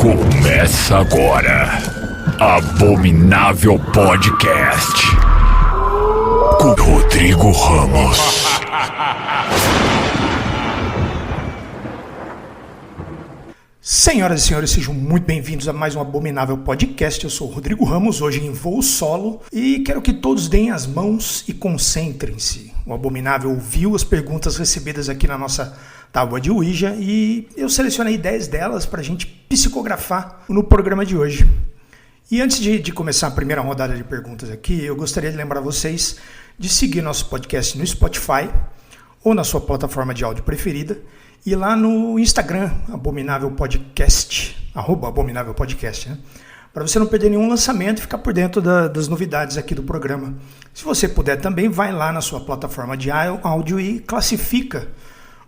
Começa agora, Abominável Podcast, com Rodrigo Ramos. Senhoras e senhores, sejam muito bem-vindos a mais um Abominável Podcast. Eu sou o Rodrigo Ramos, hoje em voo solo, e quero que todos deem as mãos e concentrem-se. O Abominável ouviu as perguntas recebidas aqui na nossa tábua de Ouija e eu selecionei 10 delas para a gente psicografar no programa de hoje. E antes de começar a primeira rodada de perguntas aqui, eu gostaria de lembrar vocês de seguir nosso podcast no Spotify ou na sua plataforma de áudio preferida. E lá no Instagram, Abominável Podcast, @Abominável Podcast, né? Para você não perder nenhum lançamento e ficar por dentro das novidades aqui do programa. Se você puder também, vai lá na sua plataforma de áudio e classifica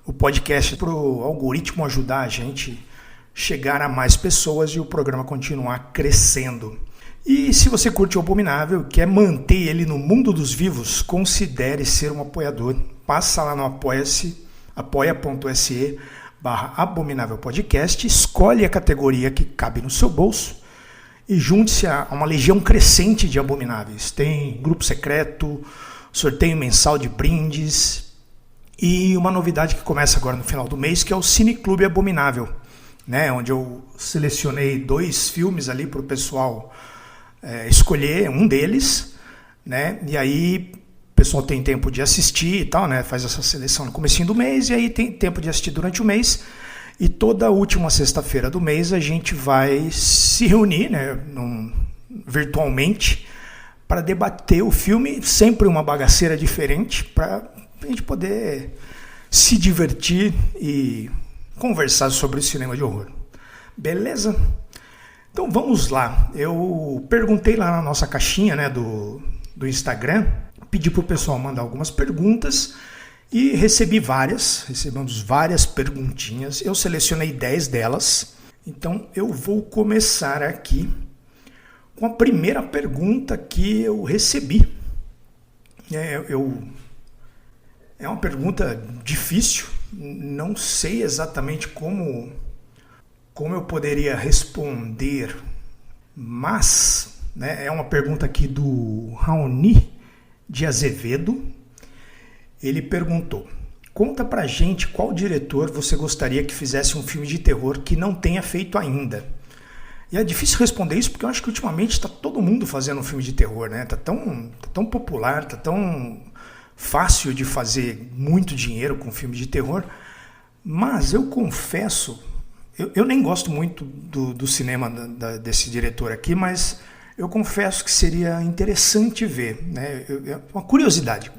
o podcast para o algoritmo ajudar a gente chegar a mais pessoas e o programa continuar crescendo. E se você curte o Abominável e quer manter ele no mundo dos vivos, considere ser um apoiador. Passa lá no apoia.se/Abominável Podcast, escolhe a categoria que cabe no seu bolso e junte-se a uma legião crescente de abomináveis. Tem grupo secreto, sorteio mensal de brindes e uma novidade que começa agora no final do mês, que é o Cine Clube Abominável, né, onde eu selecionei 2 filmes ali para o pessoal escolher um deles, né, e aí o pessoal tem tempo de assistir e tal, né? Faz essa seleção no comecinho do mês e aí tem tempo de assistir durante o mês. E toda última sexta-feira do mês a gente vai se reunir, né, virtualmente, para debater o filme, sempre uma bagaceira diferente, para a gente poder se divertir e conversar sobre o cinema de horror. Beleza? Então vamos lá. Eu perguntei lá na nossa caixinha, né, do Instagram, pedi para o pessoal mandar algumas perguntas e recebemos várias perguntinhas. Eu selecionei 10 delas, então eu vou começar aqui com a primeira pergunta que eu recebi. É uma pergunta difícil, não sei exatamente como eu poderia responder, mas, né, é uma pergunta aqui do Raoni de Azevedo. Ele perguntou: conta pra gente qual diretor você gostaria que fizesse um filme de terror que não tenha feito ainda. E é difícil responder isso porque eu acho que ultimamente está todo mundo fazendo um filme de terror, né? Tá tão popular, tá tão fácil de fazer muito dinheiro com filme de terror. Mas eu confesso, eu nem gosto muito do cinema desse diretor aqui, mas eu confesso que seria interessante ver, né? Uma curiosidade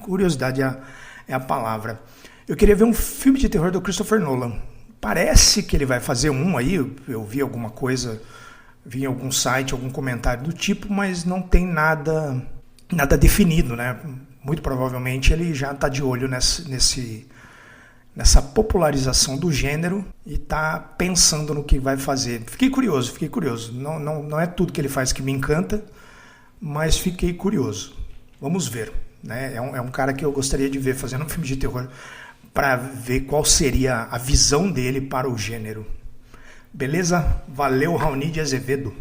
é a palavra. Eu queria ver um filme de terror do Christopher Nolan. Parece que ele vai fazer um aí, eu vi alguma coisa, vi em algum site, algum comentário do tipo, mas não tem nada definido, né? Muito provavelmente ele já está de olho nessa popularização do gênero e está pensando no que vai fazer. Fiquei curioso. Não é tudo que ele faz que me encanta, mas fiquei curioso. Vamos ver, né? É um cara que eu gostaria de ver fazendo um filme de terror para ver qual seria a visão dele para o gênero. Beleza? Valeu, Raoni de Azevedo.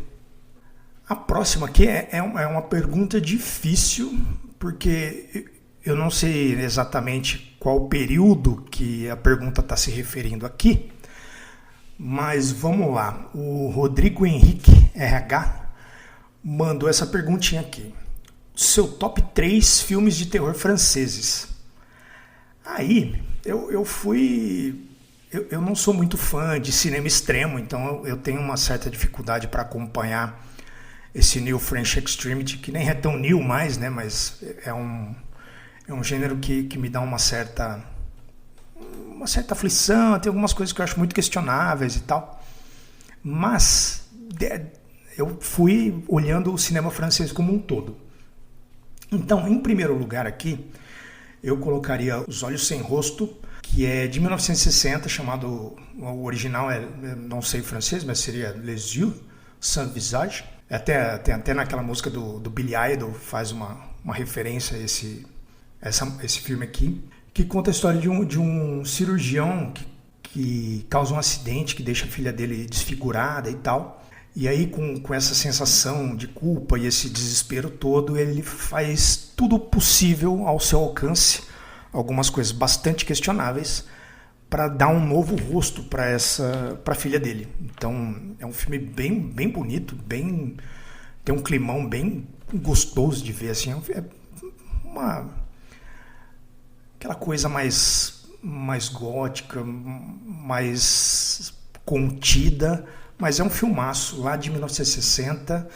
A próxima aqui é uma pergunta difícil, porque eu não sei exatamente qual período que a pergunta está se referindo aqui, mas vamos lá. O Rodrigo Henrique RH mandou essa perguntinha aqui: seu top 3 filmes de terror franceses. Aí eu não sou muito fã de cinema extremo, então eu tenho uma certa dificuldade para acompanhar esse New French Extremity, que nem é tão new mais, né, mas é um gênero que me dá uma certa aflição. Tem algumas coisas que eu acho muito questionáveis e tal. Mas eu fui olhando o cinema francês como um todo. Então, em primeiro lugar aqui, eu colocaria Os Olhos Sem Rosto, que é de 1960, chamado, o original não sei francês, mas seria Les Yeux Sans Visage. Tem até naquela música do Billy Idol, faz uma referência a esse filme aqui, que conta a história de um cirurgião que causa um acidente que deixa a filha dele desfigurada e tal. E aí, com essa sensação de culpa e esse desespero todo, ele faz tudo possível ao seu alcance, algumas coisas bastante questionáveis, para dar um novo rosto para a filha dele. Então, é um filme bem bonito, tem um climão bem gostoso de ver, assim, é aquela coisa mais gótica, mais contida, mas é um filmaço lá de 1960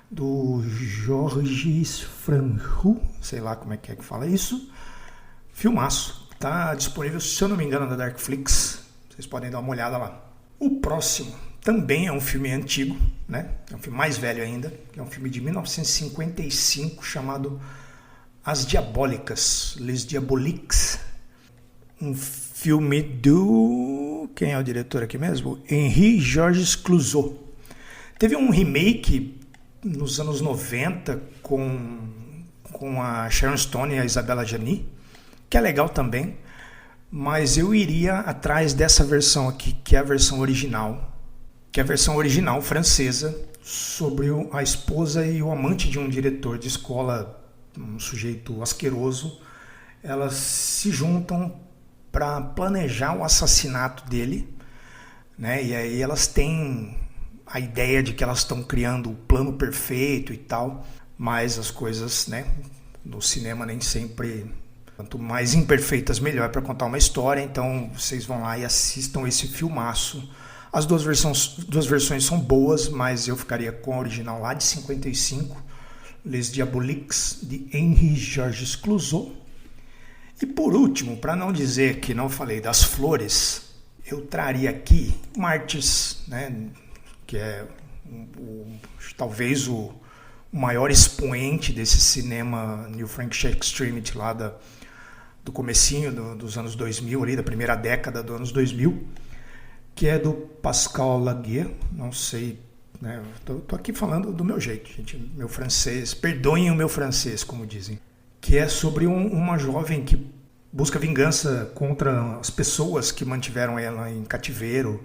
do Georges Franju, sei lá como é que fala isso. Filmaço, tá disponível, se eu não me engano, na Darkflix, vocês podem dar uma olhada lá. O próximo também é um filme antigo, né? É um filme mais velho ainda, é um filme de 1955 chamado As Diabólicas, Les Diaboliques, um filme do... quem é o diretor aqui mesmo? Henri-Georges Clouzot. Teve um remake nos anos 90 com a Sharon Stone e a Isabella Gianni, que é legal também, mas eu iria atrás dessa versão aqui, que é a versão original, francesa, sobre a esposa e o amante de um diretor de escola, um sujeito asqueroso. Elas se juntam para planejar o assassinato dele, né? E aí elas têm a ideia de que elas estão criando o plano perfeito e tal, mas as coisas, né, no cinema nem sempre, quanto mais imperfeitas melhor para contar uma história. Então vocês vão lá e assistam esse filmaço. As duas versões são boas, mas eu ficaria com a original lá de 55, Les Diaboliques, de Henri-Georges Clouzot. E por último, para não dizer que não falei das flores, eu traria aqui Martyrs, né, que é talvez o maior expoente desse cinema New French Extremity lá do comecinho dos anos 2000, ali, da primeira década dos anos 2000, que é do Pascal Laugier, não sei, né, tô aqui falando do meu jeito, gente, meu francês, perdoem o meu francês, como dizem, que é sobre uma jovem que busca vingança contra as pessoas que mantiveram ela em cativeiro,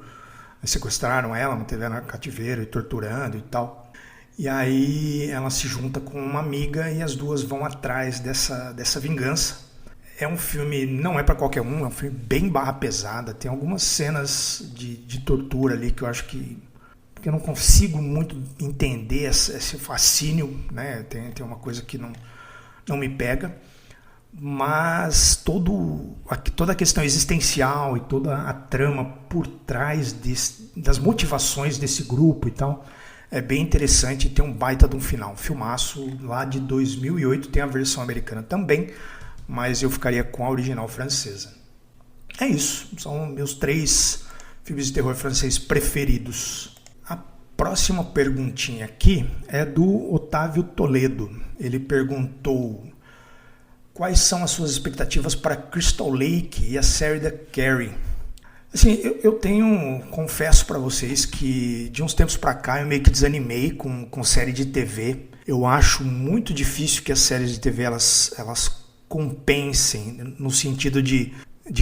sequestraram ela, mantiveram ela em cativeiro e torturando e tal. E aí ela se junta com uma amiga e as duas vão atrás dessa vingança. É um filme, não é para qualquer um, é um filme bem barra pesada, tem algumas cenas de tortura ali que eu acho que eu não consigo muito entender esse fascínio, né? Tem uma coisa que não me pega, mas toda a questão existencial e toda a trama por trás das motivações desse grupo e tal é bem interessante e tem um baita de um final. Um filmaço lá de 2008, tem a versão americana também, mas eu ficaria com a original francesa. É isso, são meus 3 filmes de terror francês preferidos. A próxima perguntinha aqui é do Otávio Toledo. Ele perguntou: quais são as suas expectativas para Crystal Lake e a série da Carrie? Assim, eu confesso para vocês que de uns tempos para cá eu meio que desanimei com série de TV. Eu acho muito difícil que as séries de TV elas compensem, no sentido de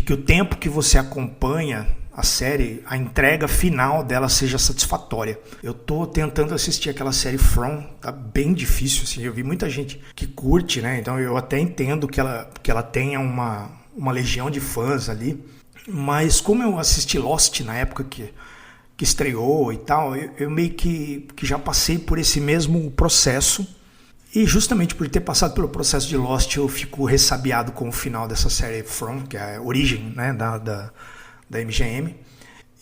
que o tempo que você acompanha a série, a entrega final dela seja satisfatória. Eu tô tentando assistir aquela série From, tá bem difícil, assim. Eu vi muita gente que curte, né? Então eu até entendo que ela tenha uma legião de fãs ali, mas como eu assisti Lost na época que estreou e tal, eu meio que já passei por esse mesmo processo. E justamente por ter passado pelo processo de Lost, eu fico ressabiado com o final dessa série From, que é a origem, né, da MGM.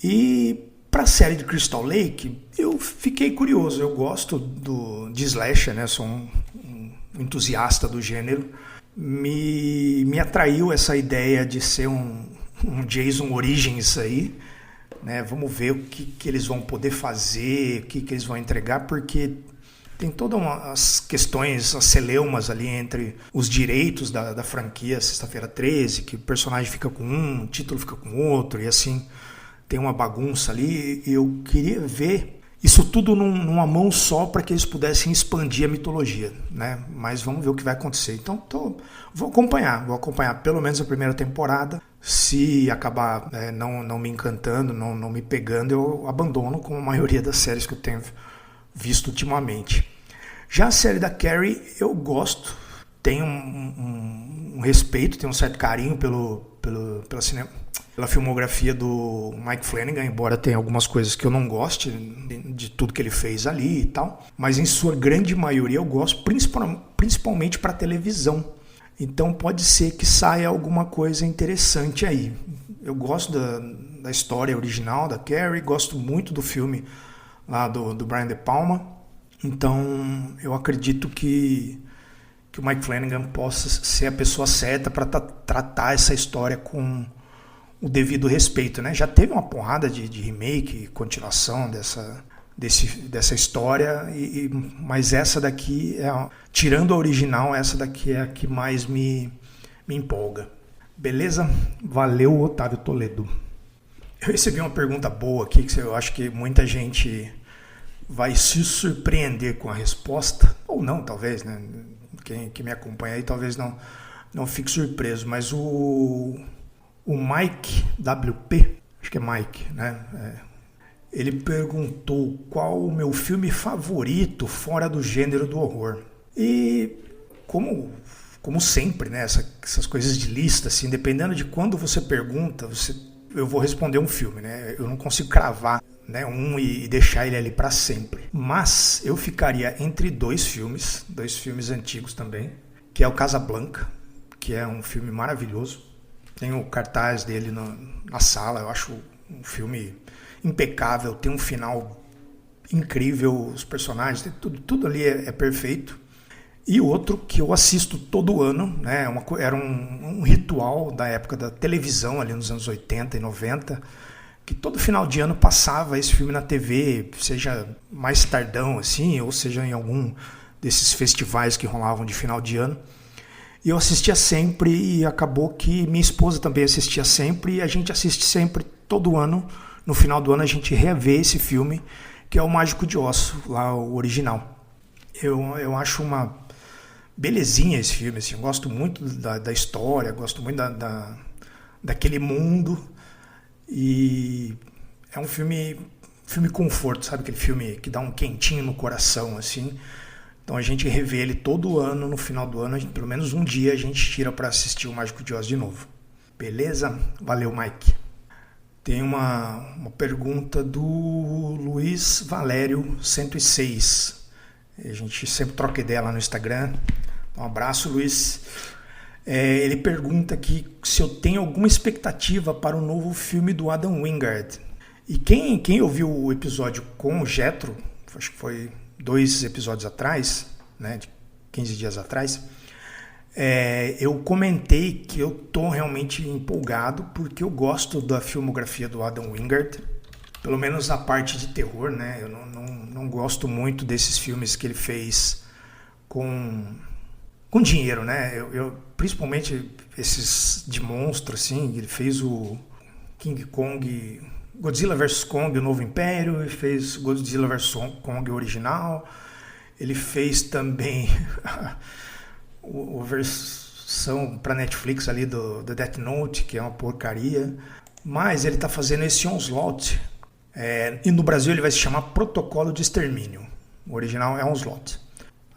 E para a série de Crystal Lake, eu fiquei curioso. Eu gosto de slasher, né, sou um entusiasta do gênero. Me atraiu essa ideia de ser um Jason Origins aí, né? Vamos ver o que eles vão poder fazer, o que eles vão entregar, porque tem todas as questões, as celeumas ali entre os direitos da franquia Sexta-feira 13, que o personagem fica com um, o título fica com outro, e assim, tem uma bagunça ali. Eu queria ver Isso tudo numa mão só para que eles pudessem expandir a mitologia, né? Mas vamos ver o que vai acontecer. Então vou acompanhar pelo menos a primeira temporada. Se acabar não me encantando, não me pegando, eu abandono, como a maioria das séries que eu tenho visto ultimamente. Já a série da Carrie eu gosto, tenho um respeito, tenho um certo carinho pela filmografia do Mike Flanagan, embora tenha algumas coisas que eu não goste de tudo que ele fez ali e tal, mas em sua grande maioria eu gosto, principalmente para televisão. Então pode ser que saia alguma coisa interessante aí. Eu gosto da história original da Carrie, gosto muito do filme lá do Brian De Palma, então eu acredito que o Mike Flanagan possa ser a pessoa certa para tratar essa história com o devido respeito, né? Já teve uma porrada de remake, continuação dessa história, mas essa daqui, tirando a original, essa daqui é a que mais me empolga. Beleza? Valeu, Otávio Toledo. Eu recebi uma pergunta boa aqui, que eu acho que muita gente vai se surpreender com a resposta, ou não, talvez, né? Quem me acompanha aí talvez não fique surpreso, mas o Mike WP, acho que é Mike, né? Ele perguntou qual o meu filme favorito fora do gênero do horror. E como sempre, né? Essas coisas de lista, assim, dependendo de quando você pergunta, eu vou responder um filme, né? Eu não consigo cravar, né, e deixar ele ali para sempre. Mas eu ficaria entre dois filmes antigos também, que é o Casablanca, que é um filme maravilhoso. Tem o cartaz dele na sala, eu acho um filme impecável, tem um final incrível, os personagens, tudo ali é perfeito. E outro que eu assisto todo ano, né, era um ritual da época da televisão, ali nos anos 80 e 90, que todo final de ano passava esse filme na TV, seja mais tardão assim, ou seja em algum desses festivais que rolavam de final de ano. E eu assistia sempre, e acabou que minha esposa também assistia sempre, e a gente assiste sempre, todo ano. No final do ano a gente revê esse filme, que é o Mágico de Oz, lá o original. Eu acho uma belezinha esse filme, assim, eu gosto muito da história, gosto muito daquele mundo, e é um filme conforto, sabe? Aquele filme que dá um quentinho no coração, assim. Então a gente revê ele todo ano, no final do ano, pelo menos um dia a gente tira para assistir o Mágico de Oz de novo. Beleza? Valeu, Mike. Tem uma pergunta do Luiz Valério 106. A gente sempre troca ideia lá no Instagram. Um abraço, Luiz. Ele pergunta aqui se eu tenho alguma expectativa para o novo filme do Adam Wingard. E quem ouviu o episódio com o Jethro, acho que foi 2 episódios atrás, né, de 15 dias atrás, eu comentei que eu tô realmente empolgado porque eu gosto da filmografia do Adam Wingard, pelo menos na parte de terror, né? Eu não gosto muito desses filmes que ele fez com dinheiro, né? Eu principalmente esses de monstro, assim, ele fez o King Kong, Godzilla vs Kong, o Novo Império, ele fez Godzilla vs Kong original, ele fez também a versão para Netflix ali do Death Note, que é uma porcaria, mas ele está fazendo esse Onslaught, e no Brasil ele vai se chamar Protocolo de Extermínio, o original é Onslaught.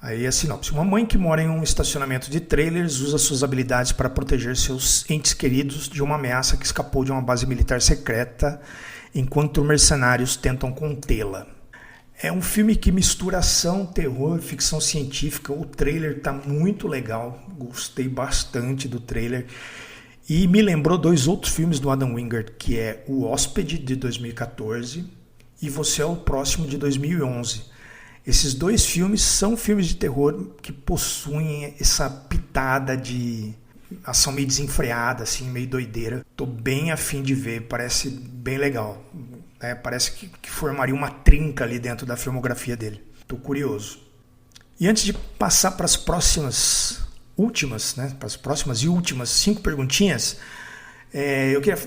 Aí a sinopse: uma mãe que mora em um estacionamento de trailers usa suas habilidades para proteger seus entes queridos de uma ameaça que escapou de uma base militar secreta, enquanto mercenários tentam contê-la. É um filme que mistura ação, terror, ficção científica. O trailer tá muito legal, gostei bastante do trailer. E me lembrou 2 outros filmes do Adam Wingard, que é O Hóspede, de 2014, e Você é o Próximo, de 2011. Esses 2 filmes são filmes de terror que possuem essa pitada de ação meio desenfreada, assim, meio doideira. Tô bem afim de ver, parece bem legal. Parece que formaria uma trinca ali dentro da filmografia dele. Tô curioso. E antes de passar para as próximas últimas, né, para as próximas e últimas 5 perguntinhas, eu queria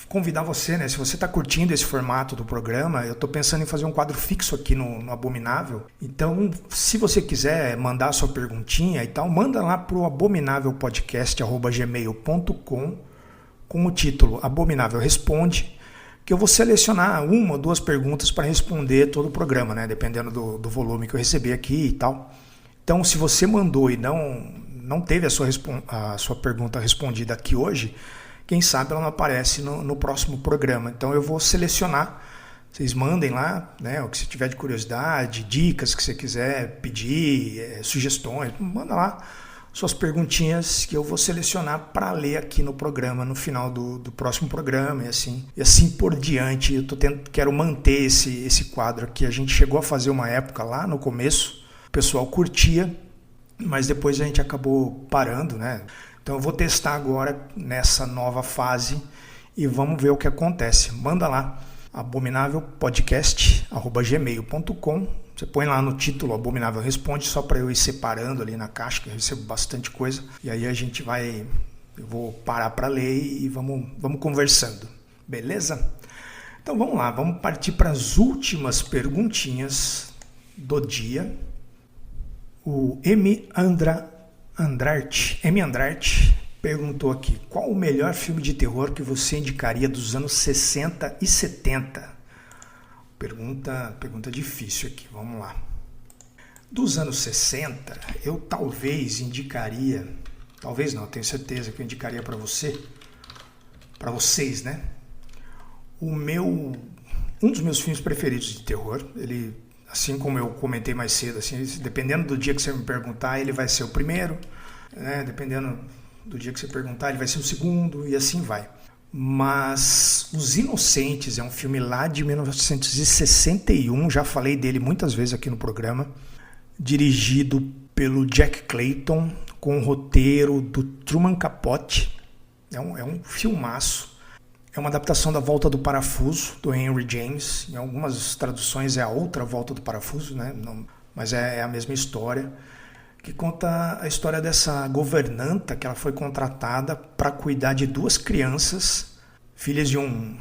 convidar você, né? Se você está curtindo esse formato do programa, eu estou pensando em fazer um quadro fixo aqui no Abominável. Então, se você quiser mandar a sua perguntinha e tal, manda lá para o abominávelpodcast@gmail.com com o título Abominável Responde, que eu vou selecionar 1 ou 2 perguntas para responder todo o programa, né? Dependendo do volume que eu receber aqui e tal. Então, se você mandou e não teve a sua pergunta respondida aqui hoje, quem sabe ela não aparece no próximo programa. Então eu vou selecionar, vocês mandem lá, né, o que você tiver de curiosidade, dicas que você quiser pedir, sugestões, manda lá suas perguntinhas que eu vou selecionar para ler aqui no programa, no final do próximo programa, e assim por diante. Eu quero manter esse quadro aqui. A gente chegou a fazer uma época lá no começo, o pessoal curtia, mas depois a gente acabou parando, né? Então eu vou testar agora nessa nova fase e vamos ver o que acontece. Manda lá, abominávelpodcast@gmail.com. Você põe lá no título Abominável Responde, só para eu ir separando ali na caixa, que eu recebo bastante coisa. E aí eu vou parar para ler e vamos conversando. Beleza? Então vamos lá, vamos partir para as últimas perguntinhas do dia. O M. Andrade perguntou aqui: qual o melhor filme de terror que você indicaria dos anos 60 e 70? Pergunta difícil aqui, vamos lá. Dos anos 60, eu talvez indicaria, talvez não, tenho certeza que eu indicaria para vocês, né? Um dos meus filmes preferidos de terror, ele, assim como eu comentei mais cedo, assim, dependendo do dia que você me perguntar, ele vai ser o primeiro, né? Dependendo do dia que você perguntar, ele vai ser o segundo, e assim vai. Mas Os Inocentes é um filme lá de 1961, já falei dele muitas vezes aqui no programa, dirigido pelo Jack Clayton, com o roteiro do Truman Capote. É um filmaço. É uma adaptação da Volta do Parafuso, do Henry James. Em algumas traduções é a outra Volta do Parafuso, né? Mas é a mesma história, que conta a história dessa governanta que ela foi contratada para cuidar de 2 crianças, filhas de um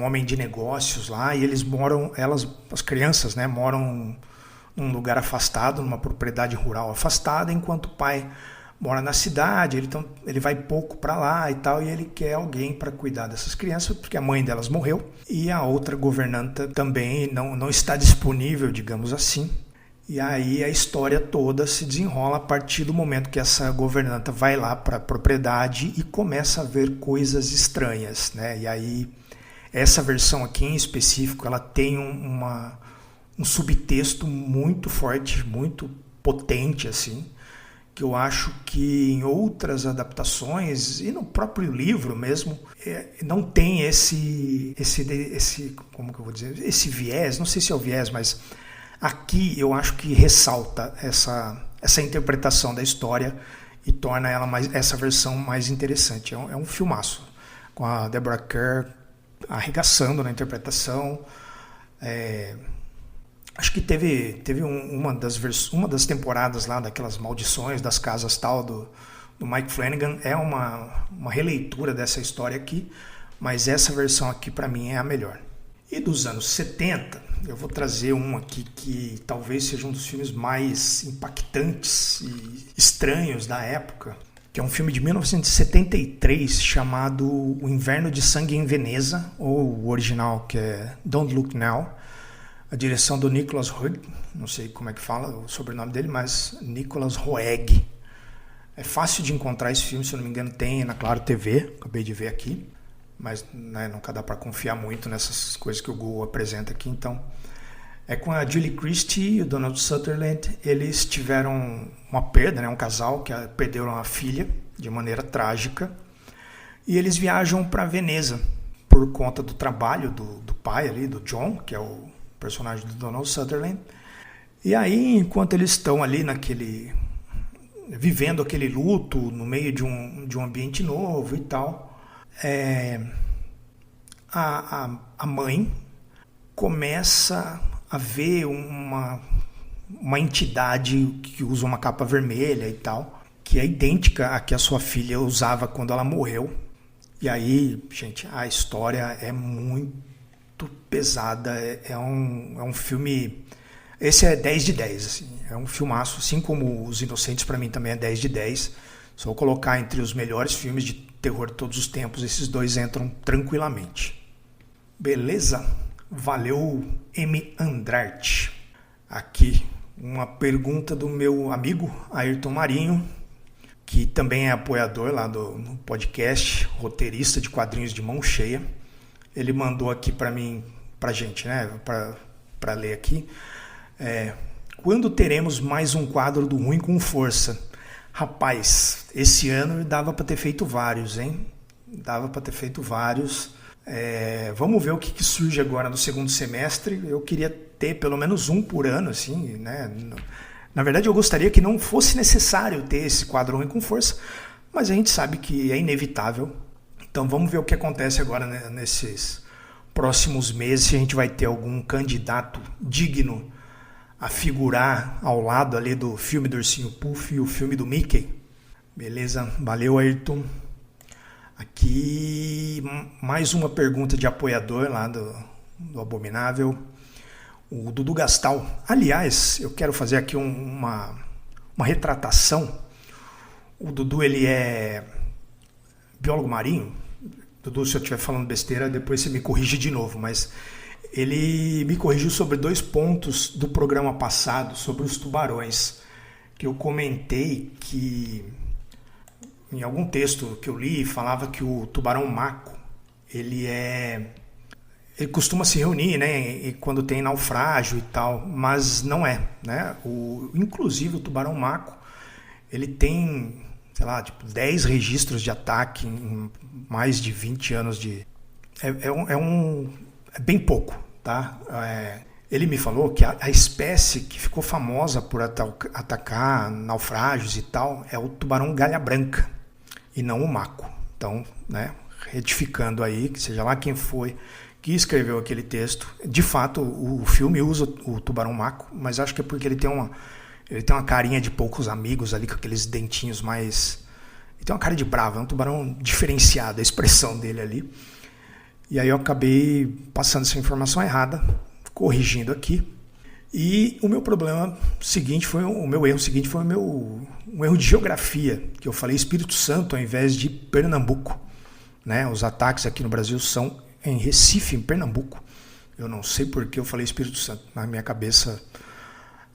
homem de negócios lá, e as crianças, né, moram num lugar afastado, numa propriedade rural afastada, enquanto o pai mora na cidade. Ele vai pouco para lá e tal, e ele quer alguém para cuidar dessas crianças, porque a mãe delas morreu, e a outra governanta também não está disponível, digamos assim. E aí a história toda se desenrola a partir do momento que essa governanta vai lá para a propriedade e começa a ver coisas estranhas, né? E aí essa versão aqui em específico, ela tem um subtexto muito forte, muito potente, assim, que eu acho que em outras adaptações e no próprio livro mesmo não tem esse como que eu vou dizer, esse viés, não sei se é o viés, mas aqui eu acho que ressalta essa interpretação da história e torna essa versão mais interessante. É um filmaço, com a Deborah Kerr arregaçando na interpretação. Acho que teve uma das temporadas lá daquelas maldições das casas tal do Mike Flanagan, é uma releitura dessa história aqui, mas essa versão aqui para mim é a melhor. E dos anos 70, eu vou trazer um aqui que talvez seja um dos filmes mais impactantes e estranhos da época, que é um filme de 1973 chamado O Inverno de Sangue em Veneza, ou o original, que é Don't Look Now. A direção do Nicholas Roeg, não sei como é que fala o sobrenome dele, mas Nicholas Roeg. É fácil de encontrar esse filme, se eu não me engano tem na Claro TV, acabei de ver aqui, mas né, nunca dá para confiar muito nessas coisas que o Google apresenta aqui. Então, é com a Julie Christie e o Donald Sutherland. Eles tiveram uma perda, né, um casal que perderam a filha de maneira trágica, e eles viajam para Veneza por conta do trabalho do pai ali, do John, que é o personagem do Donald Sutherland. E aí, enquanto eles estão ali vivendo aquele luto no meio de um ambiente novo e tal, a mãe começa a ver uma entidade que usa uma capa vermelha e tal, que é idêntica à que a sua filha usava quando ela morreu. E aí, gente, a história é muito pesada, é um filme... Esse é 10 de 10, assim, é um filmaço, assim como Os Inocentes pra mim também é 10 de 10. Se eu colocar entre os melhores filmes de terror de todos os tempos, esses dois entram tranquilamente. Beleza? Valeu, M. Andrade. Aqui, uma pergunta do meu amigo Ayrton Marinho, que também é apoiador lá do podcast, roteirista de quadrinhos de mão cheia. Ele mandou aqui pra gente, né, pra ler aqui. Quando teremos mais um quadro do Ruim com Força? Rapaz, esse ano dava para ter feito vários, hein? Dava para ter feito vários. Vamos ver o que surge agora no segundo semestre. Eu queria ter pelo menos um por ano, assim, né? Na verdade, eu gostaria que não fosse necessário ter esse quadro Ruim com Força, mas a gente sabe que é inevitável. Então vamos ver o que acontece agora, né, nesses próximos meses, se a gente vai ter algum candidato digno a figurar ao lado ali do filme do Ursinho Puff e o filme do Mickey. Beleza? Valeu, Ayrton. Aqui mais uma pergunta de apoiador lá do Abominável, o Dudu Gastal. Aliás, eu quero fazer aqui uma retratação. O Dudu, ele é biólogo marinho. Dudu, se eu estiver falando besteira, depois você me corrige de novo, mas ele me corrigiu sobre 2 pontos do programa passado, sobre os tubarões, que eu comentei que em algum texto que eu li falava que o tubarão maco, ele costuma se reunir, né, e quando tem naufrágio e tal, mas não é, né? Inclusive o tubarão maco, ele tem, sei lá, tipo 10 registros de ataque em mais de 20 anos de... É bem pouco, tá? Ele me falou que a espécie que ficou famosa por atacar naufrágios e tal é o tubarão galha branca e não o maco. Então, né, retificando aí, que seja lá quem foi que escreveu aquele texto, de fato o filme usa o tubarão maco, mas acho que é porque ele tem uma carinha de poucos amigos ali, com aqueles dentinhos mais... Ele tem uma cara de bravo, é um tubarão diferenciado, a expressão dele ali. E aí eu acabei passando essa informação errada, corrigindo aqui. E o meu problema seguinte foi, um erro de geografia, que eu falei Espírito Santo ao invés de Pernambuco, né? Os ataques aqui no Brasil são em Recife, em Pernambuco. Eu não sei por que eu falei Espírito Santo. Na minha cabeça,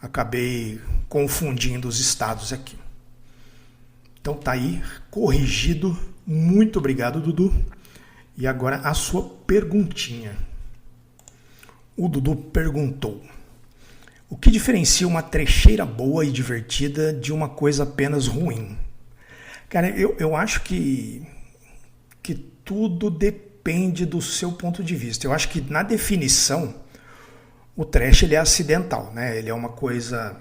acabei confundindo os estados aqui. Então tá aí, corrigido. Muito obrigado, Dudu. E agora a sua perguntinha. O Dudu perguntou: o que diferencia uma trecheira boa e divertida de uma coisa apenas ruim? Cara, eu acho que tudo depende do seu ponto de vista. Eu acho que na definição o trash ele é acidental, né? Ele é uma coisa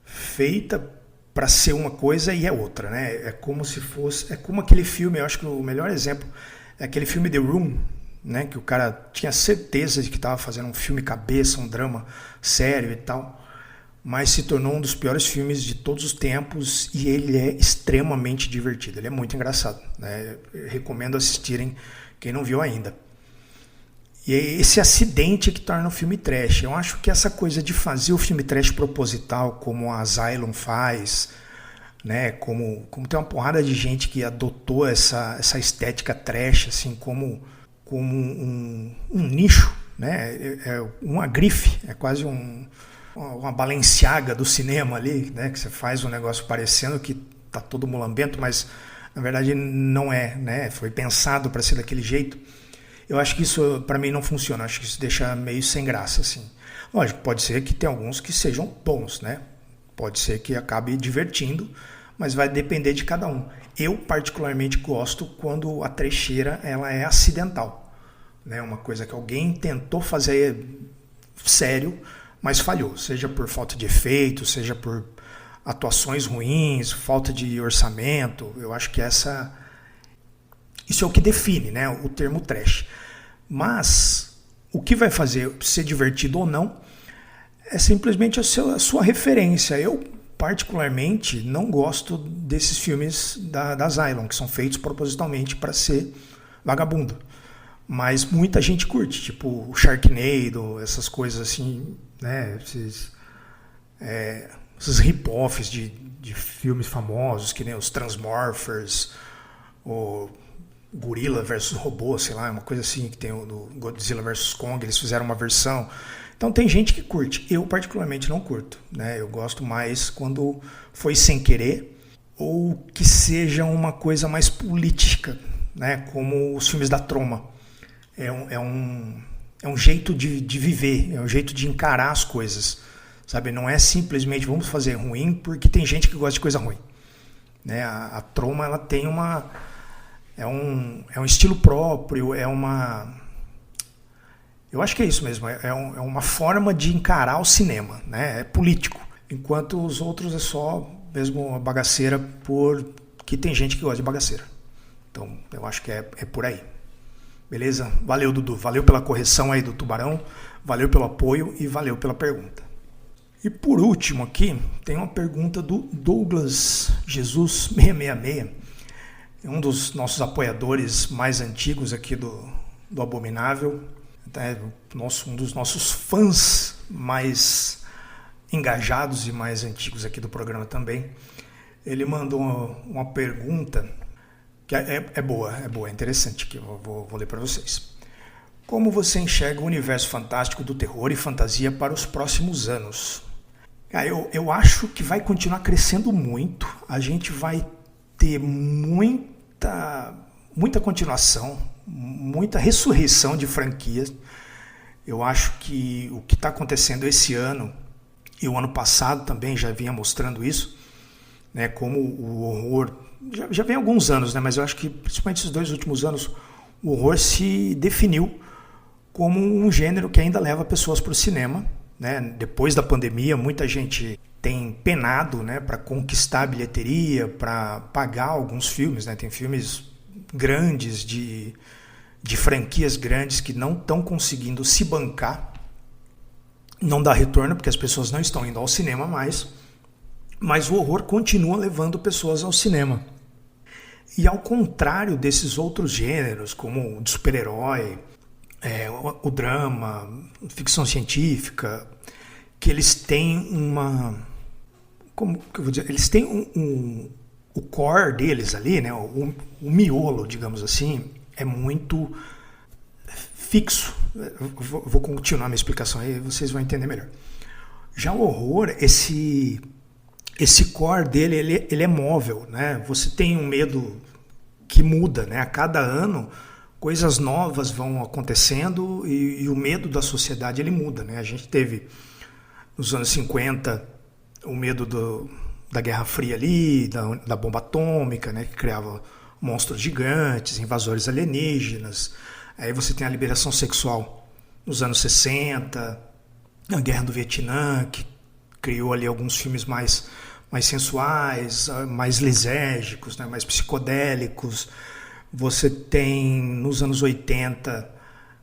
feita para ser uma coisa e é outra, né? É como se fosse, é como aquele filme, eu acho que o melhor exemplo é aquele filme The Room, né? Que o cara tinha certeza de que estava fazendo um filme cabeça, um drama sério e tal, mas se tornou um dos piores filmes de todos os tempos e ele é extremamente divertido, ele é muito engraçado, né? Eu recomendo assistirem quem não viu ainda. E é esse acidente que torna o filme trash. Eu acho que essa coisa de fazer o filme trash proposital, como a Asylum faz, né, como tem uma porrada de gente que adotou essa estética trash assim, como um nicho, né, uma grife, é quase uma Balenciaga do cinema ali, né, que você faz um negócio parecendo que tá todo mulambento, mas na verdade não é, né, foi pensado para ser daquele jeito. Eu acho que isso para mim não funciona, acho que isso deixa meio sem graça, assim. Lógico, pode ser que tenha alguns que sejam bons, né? Pode ser que acabe divertindo, mas vai depender de cada um. Eu particularmente gosto quando a trecheira ela é acidental, né? Uma coisa que alguém tentou fazer sério, mas falhou, seja por falta de efeito, seja por atuações ruins, falta de orçamento. Eu acho que isso é o que define, né, o termo trash. Mas o que vai fazer ser divertido ou não é simplesmente a sua referência. Eu, particularmente, não gosto desses filmes da Asylum, que são feitos propositalmente para ser vagabundo. Mas muita gente curte, tipo o Sharknado, essas coisas assim, né? Esses rip-offs de filmes famosos, que nem os Transmorphers, o Gorilla versus Robô, sei lá, uma coisa assim, que tem o do Godzilla versus Kong, eles fizeram uma versão. Então tem gente que curte, eu particularmente não curto, né? Eu gosto mais quando foi sem querer ou que seja uma coisa mais política, né? Como os filmes da Troma. É um jeito de viver, é um jeito de encarar as coisas, sabe? Não é simplesmente vamos fazer ruim porque tem gente que gosta de coisa ruim, né? A Troma, ela tem é um estilo próprio, eu acho que é isso mesmo, é uma forma de encarar o cinema, né? É político, enquanto os outros é só mesmo uma bagaceira porque tem gente que gosta de bagaceira. Então eu acho que é por aí. Beleza? Valeu, Dudu. Valeu pela correção aí do Tubarão, valeu pelo apoio e valeu pela pergunta. E por último aqui, tem uma pergunta do Douglas Jesus 666, um dos nossos apoiadores mais antigos aqui do Abominável, um dos nossos fãs mais engajados e mais antigos aqui do programa também. Ele mandou uma pergunta que é boa, é interessante, que eu vou ler para vocês. Como você enxerga o universo fantástico do terror e fantasia para os próximos anos? Eu acho que vai continuar crescendo muito, a gente vai ter muita continuação, muita ressurreição de franquias. Eu acho que o que está acontecendo esse ano, e o ano passado também já vinha mostrando isso, né, como o horror já vem há alguns anos, né, mas eu acho que principalmente esses 2 últimos anos o horror se definiu como um gênero que ainda leva pessoas para o cinema, né? Depois da pandemia muita gente tem penado, né, para conquistar a bilheteria, para pagar alguns filmes, né? Tem filmes grandes de franquias grandes que não estão conseguindo se bancar, não dá retorno porque as pessoas não estão indo ao cinema mais. Mas o horror continua levando pessoas ao cinema. E ao contrário desses outros gêneros, como o de super-herói, o drama, ficção científica, que eles têm como que eu vou dizer? Eles têm o core deles ali, né? O miolo, digamos assim, é muito fixo. Eu vou continuar minha explicação aí, vocês vão entender melhor. Já o horror, esse core dele, ele é móvel, né? Você tem um medo que muda, né? A cada ano coisas novas vão acontecendo e o medo da sociedade ele muda, né? A gente teve nos anos 50 o medo da Guerra Fria ali, da bomba atômica, né? Que criava monstros gigantes, invasores alienígenas. Aí você tem a liberação sexual nos anos 60, a Guerra do Vietnã, que criou ali alguns filmes mais sensuais, mais lisérgicos, né, mais psicodélicos. Você tem, nos anos 80,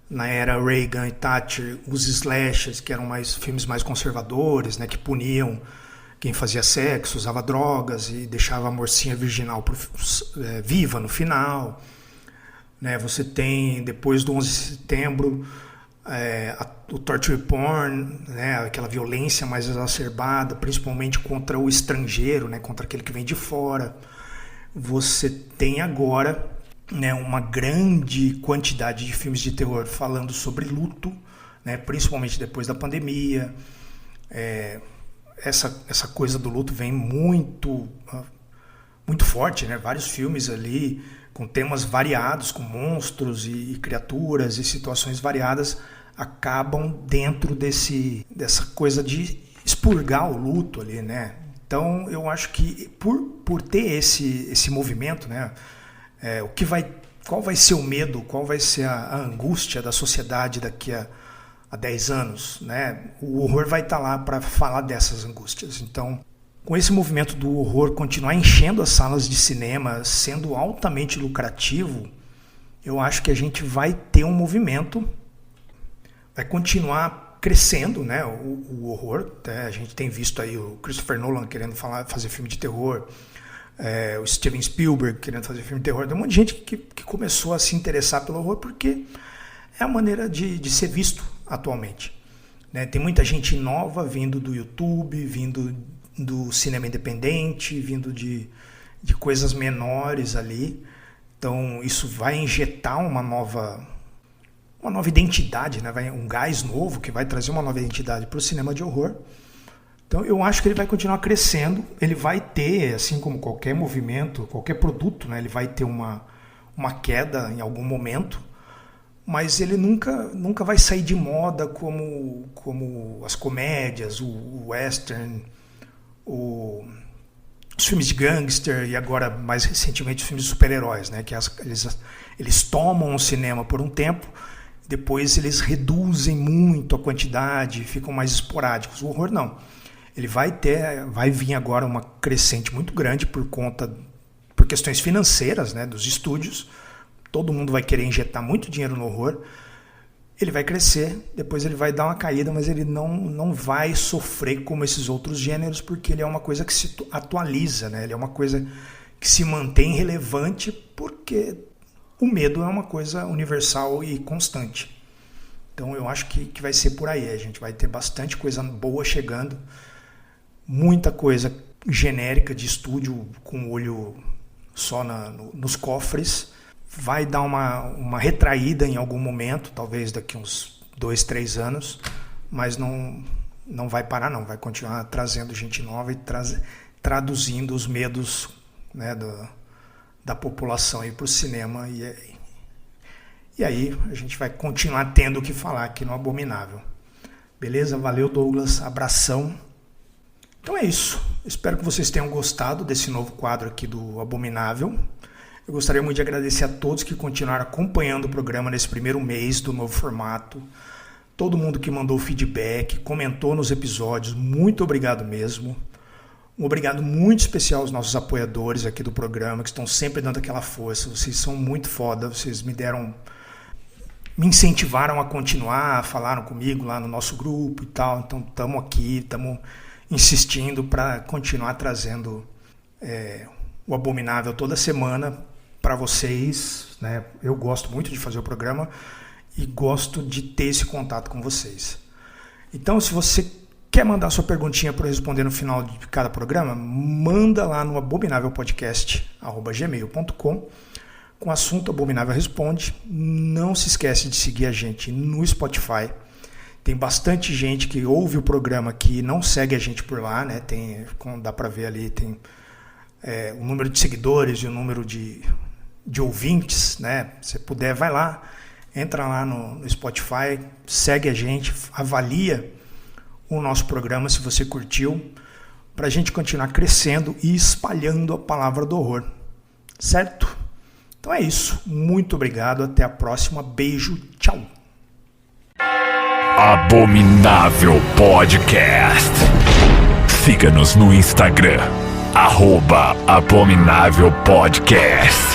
na era Reagan e Thatcher, os slashers, que eram filmes mais conservadores, né, que puniam quem fazia sexo, usava drogas e deixava a mocinha virginal viva no final. Né, você tem, depois do 11 de setembro, o torture porn, né, aquela violência mais exacerbada, principalmente contra o estrangeiro, né, contra aquele que vem de fora. Você tem agora, né, uma grande quantidade de filmes de terror falando sobre luto, né, principalmente depois da pandemia. Essa coisa do luto vem muito forte, né, vários filmes ali com temas variados, com monstros e criaturas e situações variadas, acabam dentro dessa coisa de expurgar o luto ali, né? Então eu acho que por ter esse movimento, né, qual vai ser o medo, qual vai ser a angústia da sociedade daqui a 10 anos, né? O horror vai estar lá para falar dessas angústias. Então, com esse movimento do horror continuar enchendo as salas de cinema, sendo altamente lucrativo, eu acho que a gente vai ter um movimento, vai continuar crescendo, né, o horror. A gente tem visto aí o Christopher Nolan querendo fazer filme de terror, o Steven Spielberg querendo fazer filme de terror. Tem um monte de gente que começou a se interessar pelo horror porque é a maneira de ser visto atualmente. Né? Tem muita gente nova vindo do YouTube, vindo do cinema independente, vindo de coisas menores ali. Então isso vai injetar uma nova identidade, né? Um gás novo que vai trazer uma nova identidade para o cinema de horror. Então eu acho que ele vai continuar crescendo, ele vai ter, assim como qualquer movimento, qualquer produto, né? Ele vai ter uma queda em algum momento, mas ele nunca vai sair de moda como as comédias, o western, os filmes de gangster e agora mais recentemente os filmes de super-heróis, né? Que eles tomam o cinema por um tempo, depois eles reduzem muito a quantidade, ficam mais esporádicos. O horror não. Ele vai vir agora uma crescente muito grande por questões financeiras, né, dos estúdios. Todo mundo vai querer injetar muito dinheiro no horror. Ele vai crescer, depois ele vai dar uma caída, mas ele não vai sofrer como esses outros gêneros, porque ele é uma coisa que se atualiza, né? Ele é uma coisa que se mantém relevante, porque o medo é uma coisa universal e constante. Então eu acho que vai ser por aí. A gente vai ter bastante coisa boa chegando, muita coisa genérica de estúdio com o olho só nos cofres. Vai dar uma retraída em algum momento, talvez daqui uns 2-3 anos, mas não vai parar não, vai continuar trazendo gente nova e traduzindo os medos, né, da população para o cinema, e aí a gente vai continuar tendo o que falar aqui no Abominável. Beleza? Valeu, Douglas, abração. Então é isso, espero que vocês tenham gostado desse novo quadro aqui do Abominável. Eu gostaria muito de agradecer a todos que continuaram acompanhando o programa nesse primeiro mês do novo formato. Todo mundo que mandou feedback, comentou nos episódios, muito obrigado mesmo. Um obrigado muito especial aos nossos apoiadores aqui do programa, que estão sempre dando aquela força. Vocês são muito foda, vocês me incentivaram a continuar, falaram comigo lá no nosso grupo e tal. Então estamos aqui, estamos insistindo para continuar trazendo o Abominável toda semana para vocês, né? Eu gosto muito de fazer o programa e gosto de ter esse contato com vocês. Então, se você quer mandar sua perguntinha para eu responder no final de cada programa, manda lá no abominavelpodcast@gmail.com com o assunto Abominável Responde. Não se esquece de seguir a gente no Spotify. Tem bastante gente que ouve o programa que não segue a gente por lá, né? Como dá para ver ali, tem o número de seguidores e o número de ouvintes, né? Se puder, vai lá, entra lá no Spotify, segue a gente, avalia o nosso programa se você curtiu, para a gente continuar crescendo e espalhando a palavra do horror, certo? Então é isso, muito obrigado, até a próxima, beijo, tchau! Abominável Podcast. Siga-nos no Instagram, @Abominável Podcast.